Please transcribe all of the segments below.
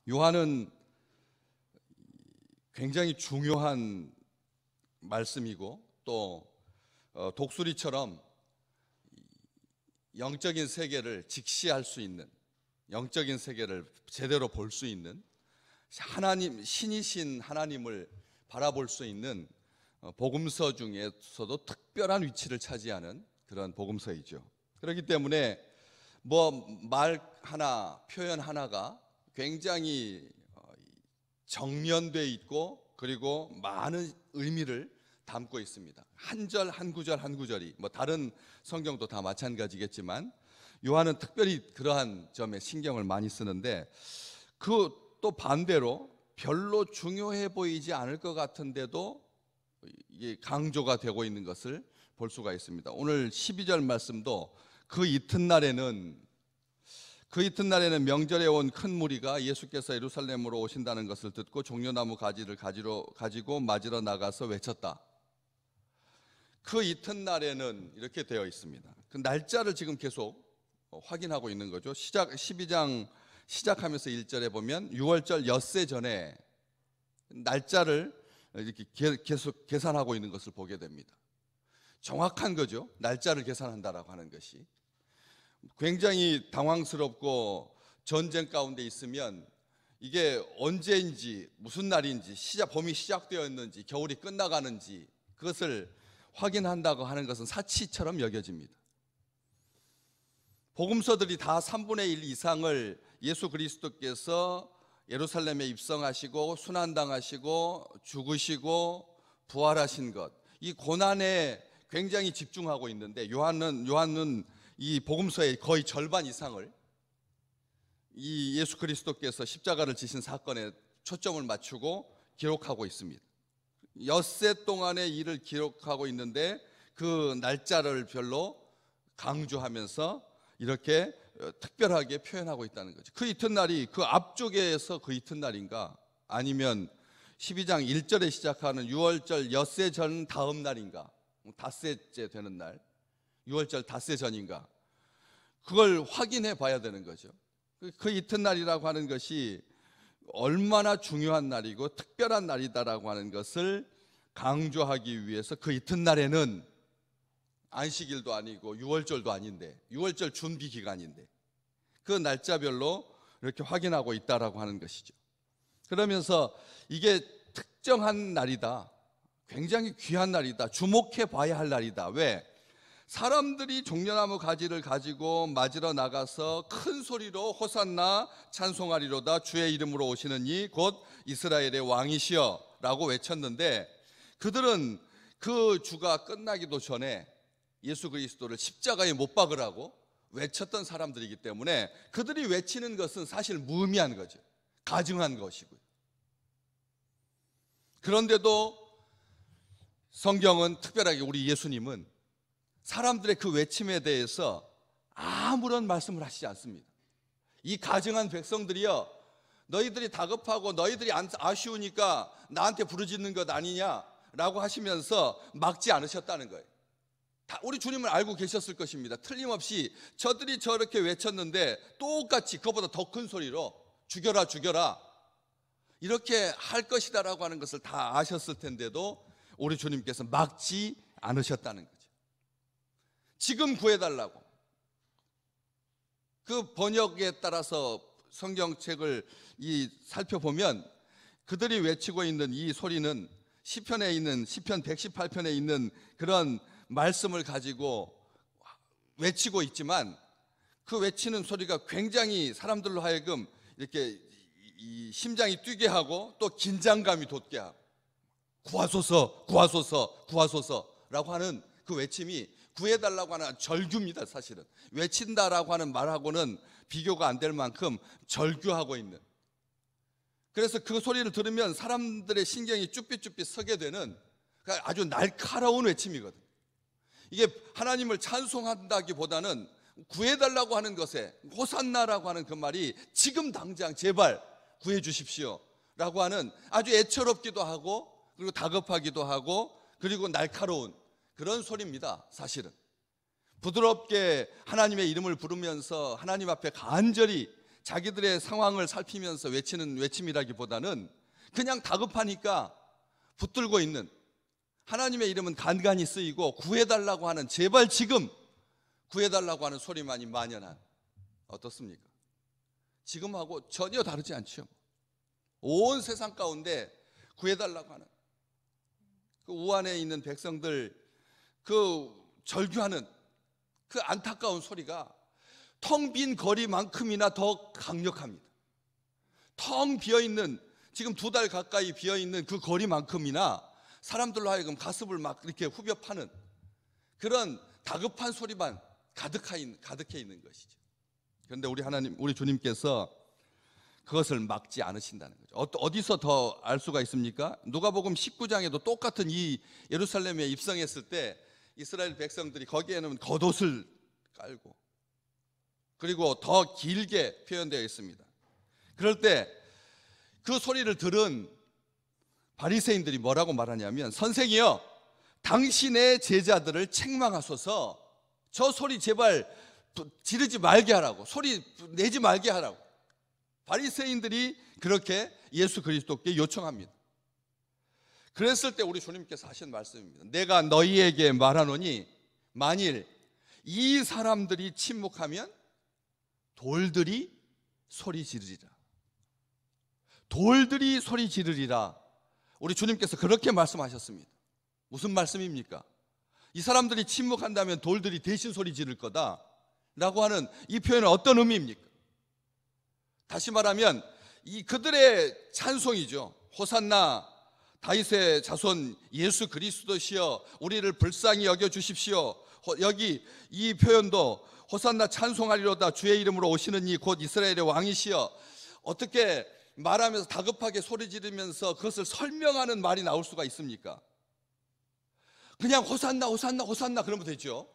요한은 굉장히 중요한 말씀이고 또 독수리처럼 영적인 세계를 직시할 수 있는, 영적인 세계를 제대로 볼 수 있는, 하나님, 신이신 하나님을 바라볼 수 있는 복음서 중에서도 특별한 위치를 차지하는 그런 복음서이죠. 그렇기 때문에 말 하나, 표현 하나가 굉장히 정면되어 있고 그리고 많은 의미를 담고 있습니다. 한 절 한 구절 한 구절이 다른 성경도 다 마찬가지겠지만 요한은 특별히 그러한 점에 신경을 많이 쓰는데, 그 또 반대로 별로 중요해 보이지 않을 것 같은데도 이게 강조가 되고 있는 것을 볼 수가 있습니다. 오늘 12절 말씀도 그 이튿날에는 명절에 온 큰 무리가 예수께서 예루살렘으로 오신다는 것을 듣고 종려나무 가지를 가지고 맞으러 나가서 외쳤다. 그 이튿날에는 이렇게 되어 있습니다. 그 날짜를 지금 계속 확인하고 있는 거죠. 12장 시작하면서 1절에 보면 6월절 엿새 전에 날짜를 이렇게 계속 계산하고 있는 것을 보게 됩니다. 정확한 거죠. 날짜를 계산한다라고 하는 것이. 굉장히 당황스럽고 전쟁 가운데 있으면 이게 언제인지, 무슨 날인지, 봄이 시작되었는지, 겨울이 끝나가는지 그것을 확인한다고 하는 것은 사치처럼 여겨집니다. 복음서들이 다 3분의 1 이상을 예수 그리스도께서 예루살렘에 입성하시고 순환당하시고 죽으시고 부활하신 것, 이 고난에 굉장히 집중하고 있는데 요한은 이 복음서의 거의 절반 이상을 이 예수 그리스도께서 십자가를 지신 사건에 초점을 맞추고 기록하고 있습니다. 엿새 동안의 일을 기록하고 있는데 그 날짜를 별로 강조하면서 이렇게 특별하게 표현하고 있다는 거죠. 그 이튿날이 그 앞쪽에서 그 이튿날인가, 아니면 12장 1절에 시작하는 6월절 엿새 전 다음 날인가, 닷새째 되는 날, 6월절 닷새 전인가, 그걸 확인해 봐야 되는 거죠. 그 이튿날이라고 하는 것이 얼마나 중요한 날이고 특별한 날이다라고 하는 것을 강조하기 위해서 그 이튿날에는 안식일도 아니고 6월절도 아닌데, 6월절 준비 기간인데 그 날짜별로 이렇게 확인하고 있다라고 하는 것이죠. 그러면서 이게 특정한 날이다, 굉장히 귀한 날이다, 주목해 봐야 할 날이다. 왜? 사람들이 종려나무 가지를 가지고 맞으러 나가서 큰 소리로 호산나 찬송하리로다, 주의 이름으로 오시는 이 곧 이스라엘의 왕이시여 라고 외쳤는데, 그들은 그 주가 끝나기도 전에 예수 그리스도를 십자가에 못 박으라고 외쳤던 사람들이기 때문에 그들이 외치는 것은 사실 무의미한 거죠. 가증한 것이고요. 그런데도 성경은 특별하게 우리 예수님은 사람들의 그 외침에 대해서 아무런 말씀을 하시지 않습니다. 이 가증한 백성들이여, 너희들이 다급하고 너희들이 아쉬우니까 나한테 부르짖는 것 아니냐라고 하시면서 막지 않으셨다는 거예요. 다 우리 주님을 알고 계셨을 것입니다. 틀림없이 저들이 저렇게 외쳤는데 똑같이 그것보다 더 큰 소리로 죽여라 죽여라 이렇게 할 것이다라고 하는 것을 다 아셨을 텐데도 우리 주님께서 막지 않으셨다는 거죠. 지금 구해달라고. 그 번역에 따라서 성경책을 살펴보면 그들이 외치고 있는 이 소리는 시편 118편에 있는 그런 말씀을 가지고 외치고 있지만, 그 외치는 소리가 굉장히 사람들로 하여금 이렇게 심장이 뛰게 하고 또 긴장감이 돋게 하고, 구하소서 구하소서 구하소서라고 하는 그 외침이 구해달라고 하는 절규입니다. 사실은 외친다라고 하는 말하고는 비교가 안 될 만큼 절규하고 있는, 그래서 그 소리를 들으면 사람들의 신경이 쭈삣쭈삣 서게 되는 아주 날카로운 외침이거든. 이게 하나님을 찬송한다기보다는 구해달라고 하는 것에, 호산나라고 하는 그 말이 지금 당장 제발 구해 주십시오 라고 하는 아주 애처롭기도 하고 그리고 다급하기도 하고 그리고 날카로운 그런 소리입니다. 사실은 부드럽게 하나님의 이름을 부르면서 하나님 앞에 간절히 자기들의 상황을 살피면서 외치는 외침이라기보다는 그냥 다급하니까 붙들고 있는, 하나님의 이름은 간간히 쓰이고 구해달라고 하는, 제발 지금 구해달라고 하는 소리만이 만연한, 어떻습니까? 지금하고 전혀 다르지 않죠. 온 세상 가운데 구해달라고 하는 그 우한에 있는 백성들, 그 절규하는 그 안타까운 소리가 텅 빈 거리만큼이나 더 강력합니다. 텅 비어있는, 지금 2달 가까이 비어있는 그 거리만큼이나 사람들로 하여금 가슴을 막 이렇게 후벼 파는 그런 다급한 소리만 가득해 있는 것이죠. 그런데 우리 하나님, 우리 주님께서 그것을 막지 않으신다는 거죠. 어디서 더 알 수가 있습니까? 누가복음 19장에도 똑같은 이 예루살렘에 입성했을 때 이스라엘 백성들이 거기에는 겉옷을 깔고, 그리고 더 길게 표현되어 있습니다. 그럴 때 그 소리를 들은 바리새인들이 뭐라고 말하냐면, 선생이여, 당신의 제자들을 책망하소서, 저 소리 제발 지르지 말게 하라고, 소리 내지 말게 하라고 바리새인들이 그렇게 예수 그리스도께 요청합니다. 그랬을 때 우리 주님께서 하신 말씀입니다. 내가 너희에게 말하노니 만일 이 사람들이 침묵하면 돌들이 소리 지르리라. 돌들이 소리 지르리라. 우리 주님께서 그렇게 말씀하셨습니다. 무슨 말씀입니까? 이 사람들이 침묵한다면 돌들이 대신 소리 지를 거다 라고 하는 이 표현은 어떤 의미입니까? 다시 말하면 이 그들의 찬송이죠. 호산나 다윗의 자손 예수 그리스도시여 우리를 불쌍히 여겨 주십시오. 여기 이 표현도 호산나 찬송하리로다 주의 이름으로 오시는 이 곧 이스라엘의 왕이시여, 어떻게 말하면서 다급하게 소리 지르면서 그것을 설명하는 말이 나올 수가 있습니까? 그냥 호산나 호산나 호산나 그러면 되죠.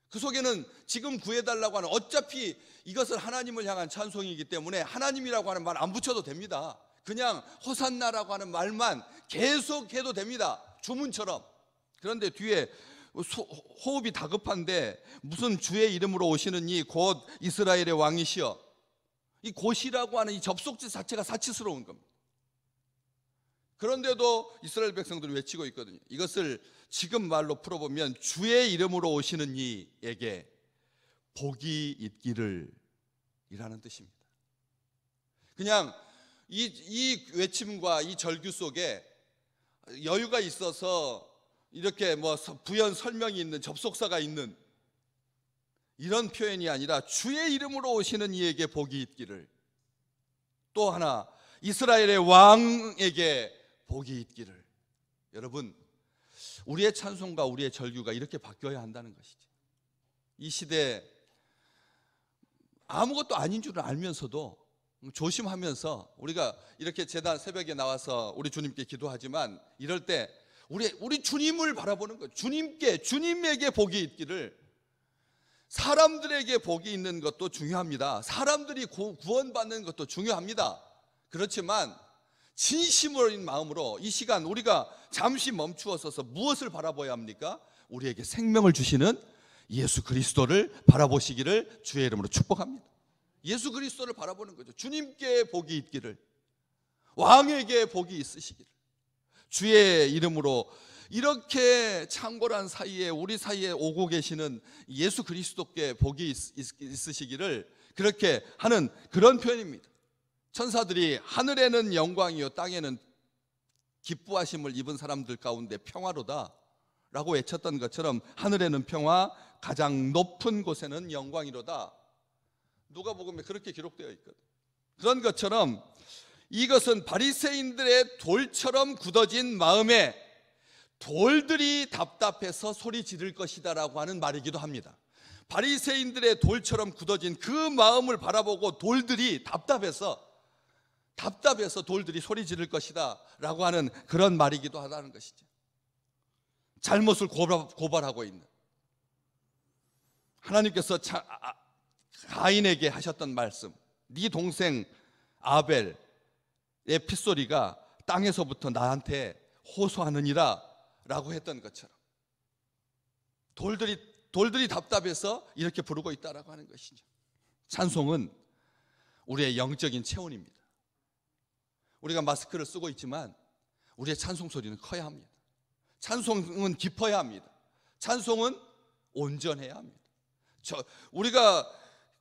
그 속에는 지금 구해달라고 하는, 어차피 이것은 하나님을 향한 찬송이기 때문에 하나님이라고 하는 말 안 붙여도 됩니다. 그냥 호산나라고 하는 말만 계속해도 됩니다. 주문처럼. 그런데 뒤에 호흡이 다급한데 무슨 주의 이름으로 오시는 이 곧 이스라엘의 왕이시여, 이 곧이라고 하는 이 접속지 자체가 사치스러운 겁니다. 그런데도 이스라엘 백성들이 외치고 있거든요. 이것을 지금 말로 풀어보면 주의 이름으로 오시는 이에게 복이 있기를 이라는 뜻입니다. 그냥 이 외침과 이 절규 속에 여유가 있어서 이렇게 뭐 부연 설명이 있는, 접속사가 있는 이런 표현이 아니라 주의 이름으로 오시는 이에게 복이 있기를, 또 하나 이스라엘의 왕에게 복이 있기를. 여러분, 우리의 찬송과 우리의 절규가 이렇게 바뀌어야 한다는 것이죠. 이 시대에 아무것도 아닌 줄을 알면서도 조심하면서 우리가 이렇게 제단 새벽에 나와서 우리 주님께 기도하지만, 이럴 때 우리 주님을 바라보는 거예요. 주님에게 복이 있기를. 사람들에게 복이 있는 것도 중요합니다. 사람들이 구원받는 것도 중요합니다. 그렇지만 진심어린 마음으로 이 시간 우리가 잠시 멈추어 서서 무엇을 바라봐야 합니까? 우리에게 생명을 주시는 예수 그리스도를 바라보시기를 주의 이름으로 축복합니다. 예수 그리스도를 바라보는 거죠. 주님께 복이 있기를, 왕에게 복이 있으시기를. 주의 이름으로 이렇게 창궐한 사이에 우리 사이에 오고 계시는 예수 그리스도께 복이 있으시기를, 그렇게 하는 그런 표현입니다. 천사들이 하늘에는 영광이요 땅에는 기뻐하심을 입은 사람들 가운데 평화로다 라고 외쳤던 것처럼, 하늘에는 평화, 가장 높은 곳에는 영광이로다. 누가복음에 그렇게 기록되어 있거든. 그런 것처럼 이것은 바리새인들의 돌처럼 굳어진 마음에 돌들이 답답해서 소리 지를 것이다 라고 하는 말이기도 합니다. 바리새인들의 돌처럼 굳어진 그 마음을 바라보고 돌들이 답답해서 돌들이 소리 지를 것이다 라고 하는 그런 말이기도 하다는 것이죠. 잘못을 고발하고 있는 하나님께서 가인에게 하셨던 말씀, 네 동생 아벨의 핏소리가 땅에서부터 나한테 호소하느니라 라고 했던 것처럼 돌들이 답답해서 이렇게 부르고 있다라고 하는 것이죠. 찬송은 우리의 영적인 체온입니다. 우리가 마스크를 쓰고 있지만 우리의 찬송 소리는 커야 합니다. 찬송은 깊어야 합니다. 찬송은 온전해야 합니다. 우리가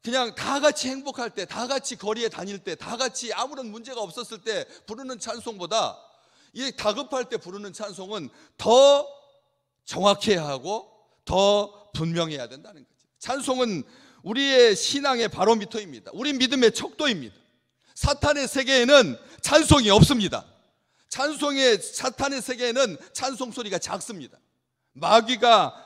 그냥 다 같이 행복할 때, 다 같이 거리에 다닐 때, 다 같이 아무런 문제가 없었을 때 부르는 찬송보다 이 다급할 때 부르는 찬송은 더 정확해야 하고 더 분명해야 된다는 거죠. 찬송은 우리의 신앙의 바로미터입니다. 우리 믿음의 척도입니다. 사탄의 세계에는 찬송이 없습니다. 사탄의 세계에는 찬송 소리가 작습니다. 마귀가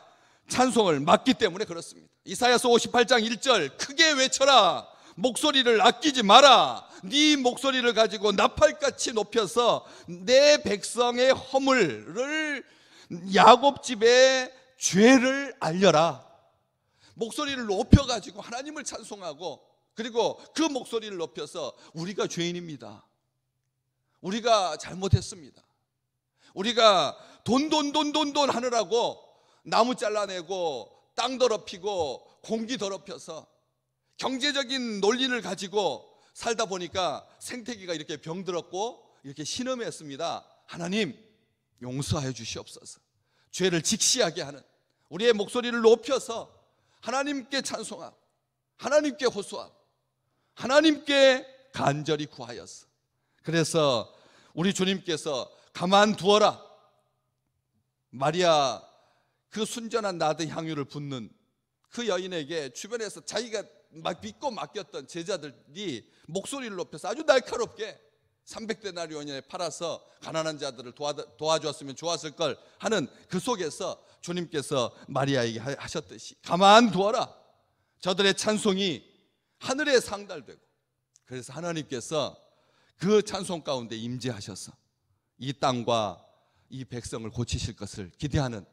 찬송을 막기 때문에 그렇습니다. 이사야서 58장 1절 크게 외쳐라, 목소리를 아끼지 마라. 네 목소리를 가지고 나팔같이 높여서 내 백성의 허물을, 야곱 집의 죄를 알려라. 목소리를 높여가지고 하나님을 찬송하고, 그리고 그 목소리를 높여서 우리가 죄인입니다, 우리가 잘못했습니다, 우리가 돈 하느라고 나무 잘라내고 땅 더럽히고 공기 더럽혀서 경제적인 논리를 가지고 살다 보니까 생태계가 이렇게 병들었고 이렇게 신음했습니다. 하나님 용서하여 주시옵소서. 죄를 직시하게 하는 우리의 목소리를 높여서 하나님께 찬송하고 하나님께 호소하고 하나님께 간절히 구하였어. 그래서 우리 주님께서 가만두어라, 마리아 그 순전한 나드 향유를 붓는 그 여인에게 주변에서 자기가 막 믿고 맡겼던 제자들이 목소리를 높여서 아주 날카롭게 300데나리온에 팔아서 가난한 자들을 도와주었으면 좋았을 걸 하는 그 속에서 주님께서 마리아에게 하셨듯이 가만두어라, 저들의 찬송이 하늘에 상달되고, 그래서 하나님께서 그 찬송 가운데 임재하셔서 이 땅과 이 백성을 고치실 것을 기대하는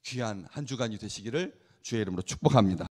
귀한 한 주간이 되시기를 주의 이름으로 축복합니다.